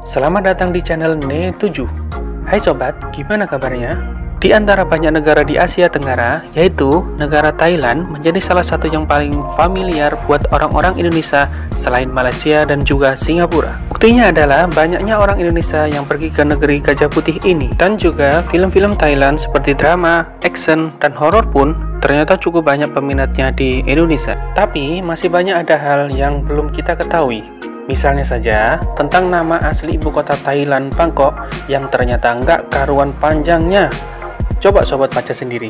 Selamat datang di channel Ne7. Hai sobat, gimana kabarnya? Di antara banyak negara di Asia Tenggara, yaitu negara Thailand menjadi salah satu yang paling familiar buat orang-orang Indonesia selain Malaysia dan juga Singapura. Buktinya adalah banyaknya orang Indonesia yang pergi ke negeri Gajah Putih ini. Dan juga film-film Thailand seperti drama, action, dan horor pun ternyata cukup banyak peminatnya di Indonesia. Tapi masih banyak ada hal yang belum kita ketahui. Misalnya saja tentang nama asli ibu kota Thailand, Bangkok, yang ternyata nggak karuan panjangnya. Coba sobat baca sendiri.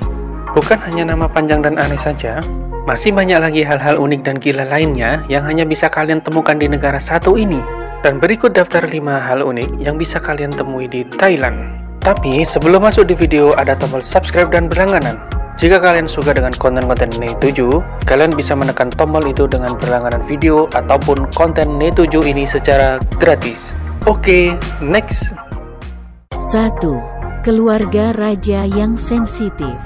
Bukan hanya nama panjang dan aneh saja, masih banyak lagi hal-hal unik dan gila lainnya yang hanya bisa kalian temukan di negara satu ini. Dan berikut daftar 5 hal unik yang bisa kalian temui di Thailand. Tapi sebelum masuk di video, ada tombol subscribe dan berlangganan. Jika kalian suka dengan konten-konten Ne7, kalian bisa menekan tombol itu dengan berlangganan video ataupun konten Ne7 ini secara gratis. Oke, next. 1. Keluarga raja yang sensitif.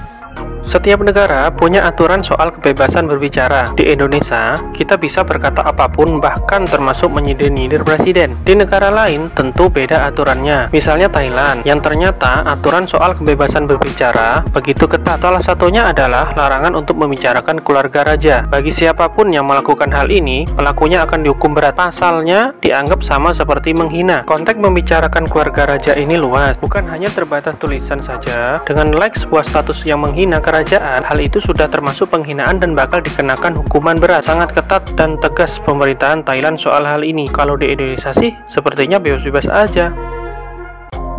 Setiap negara punya aturan soal kebebasan berbicara. Di Indonesia, kita bisa berkata apapun, bahkan termasuk menyindir-nyindir presiden. Di negara lain, tentu beda aturannya. Misalnya Thailand, yang ternyata aturan soal kebebasan berbicara begitu ketat. Salah satunya adalah larangan untuk membicarakan keluarga raja. Bagi siapapun yang melakukan hal ini, pelakunya akan dihukum berat. Pasalnya, dianggap sama seperti menghina. Konteks membicarakan keluarga raja ini luas, bukan hanya terbatas tulisan saja. Dengan like sebuah status yang menghina kerajaan, hal itu sudah termasuk penghinaan dan bakal dikenakan hukuman berat. Sangat ketat dan tegas pemerintahan Thailand soal hal ini. Kalau di Indonesia sih sepertinya bebas-bebas aja.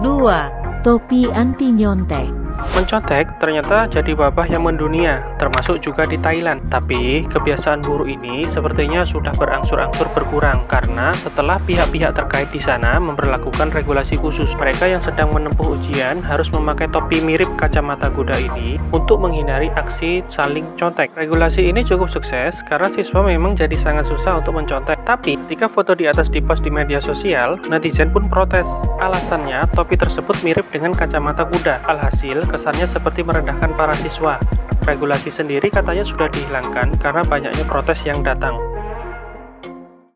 2. Topi anti nyontek. Mencontek ternyata jadi wabah yang mendunia, termasuk juga di Thailand. Tapi kebiasaan buruk ini sepertinya sudah berangsur-angsur berkurang karena setelah pihak-pihak terkait di sana memberlakukan regulasi khusus. Mereka yang sedang menempuh ujian harus memakai topi mirip kacamata kuda ini untuk menghindari aksi saling contek. Regulasi ini cukup sukses karena siswa memang jadi sangat susah untuk mencontek. Tapi ketika foto di atas dipost di media sosial, netizen pun protes. Alasannya topi tersebut mirip dengan kacamata kuda. Alhasil kesannya seperti merendahkan para siswa. Regulasi sendiri katanya sudah dihilangkan karena banyaknya protes yang datang.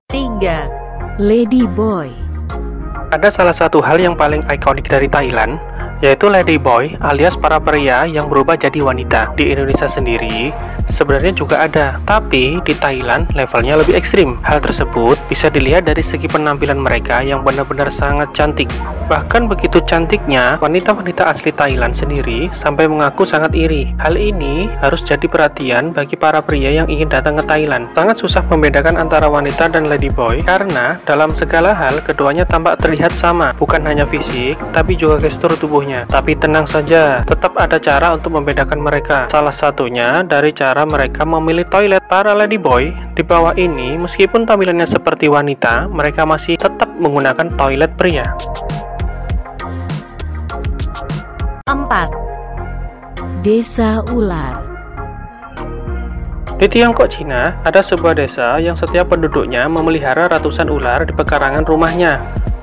3. Lady Boy. Ada salah satu hal yang paling ikonik dari Thailand, yaitu lady boy alias para pria yang berubah jadi wanita. Di Indonesia sendiri sebenarnya juga ada, tapi di Thailand levelnya lebih ekstrim. Hal tersebut bisa dilihat dari segi penampilan mereka yang benar-benar sangat cantik. Bahkan begitu cantiknya, wanita-wanita asli Thailand sendiri sampai mengaku sangat iri. Hal ini harus jadi perhatian bagi para pria yang ingin datang ke Thailand. Sangat susah membedakan antara wanita dan lady boy karena dalam segala hal keduanya tampak terlihat sama, bukan hanya fisik tapi juga gestur tubuhnya. Tapi tenang saja, tetap ada cara untuk membedakan mereka. Salah satunya dari cara mereka memilih toilet. Para lady boy di bawah ini, meskipun tampilannya seperti wanita, mereka masih tetap menggunakan toilet pria. 4. Desa Ular. Di Tiongkok, Cina, ada sebuah desa yang setiap penduduknya memelihara ratusan ular di pekarangan rumahnya.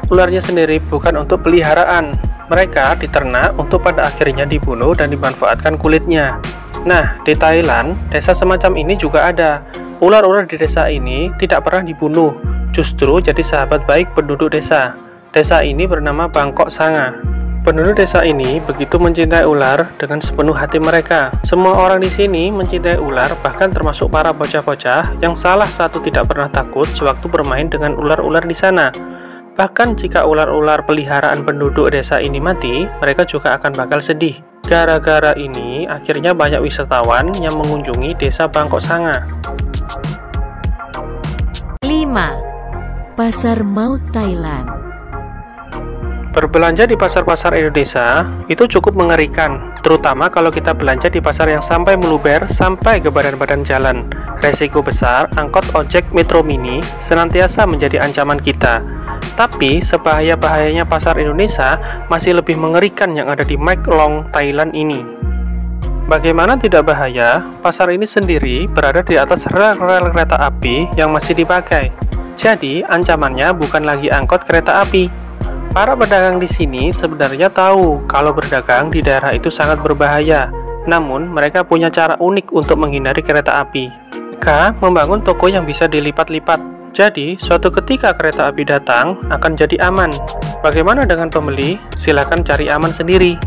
Ularnya sendiri bukan untuk peliharaan. Mereka diternak untuk pada akhirnya dibunuh dan dimanfaatkan kulitnya. Nah, di Thailand, desa semacam ini juga ada. Ular-ular di desa ini tidak pernah dibunuh, justru jadi sahabat baik penduduk desa. Desa ini bernama Bangkok Sanga. Penduduk desa ini begitu mencintai ular dengan sepenuh hati mereka. Semua orang di sini mencintai ular, bahkan termasuk para bocah-bocah yang salah satu tidak pernah takut sewaktu bermain dengan ular-ular di sana. Bahkan jika ular-ular peliharaan penduduk desa ini mati, mereka juga akan bakal sedih. Gara-gara ini, akhirnya banyak wisatawan yang mengunjungi desa Bangkok Sanga. 5. Pasar Maut Thailand. Berbelanja di pasar-pasar Indonesia itu cukup mengerikan, terutama kalau kita belanja di pasar yang sampai meluber sampai ke badan-badan jalan. Resiko besar angkot ojek Metro Mini senantiasa menjadi ancaman kita. Tapi sebahaya-bahayanya pasar Indonesia masih lebih mengerikan yang ada di Mae Klong, Thailand ini. Bagaimana tidak bahaya, pasar ini sendiri berada di atas rel-rel kereta api yang masih dipakai. Jadi ancamannya bukan lagi angkot kereta api. Para pedagang di sini sebenarnya tahu kalau berdagang di daerah itu sangat berbahaya. Namun mereka punya cara unik untuk menghindari kereta api. Mereka membangun toko yang bisa dilipat-lipat. Jadi, suatu ketika kereta api datang, akan jadi aman. Bagaimana dengan pembeli? Silakan cari aman sendiri.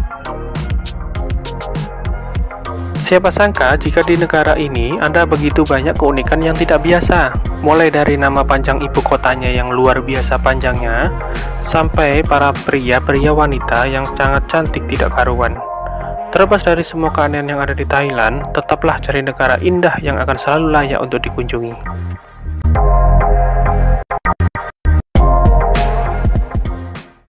Siapa sangka jika di negara ini ada begitu banyak keunikan yang tidak biasa. Mulai dari nama panjang ibu kotanya yang luar biasa panjangnya, sampai para pria-pria wanita yang sangat cantik tidak karuan. Terlepas dari semua keanehan yang ada di Thailand, tetaplah cari negara indah yang akan selalu layak untuk dikunjungi.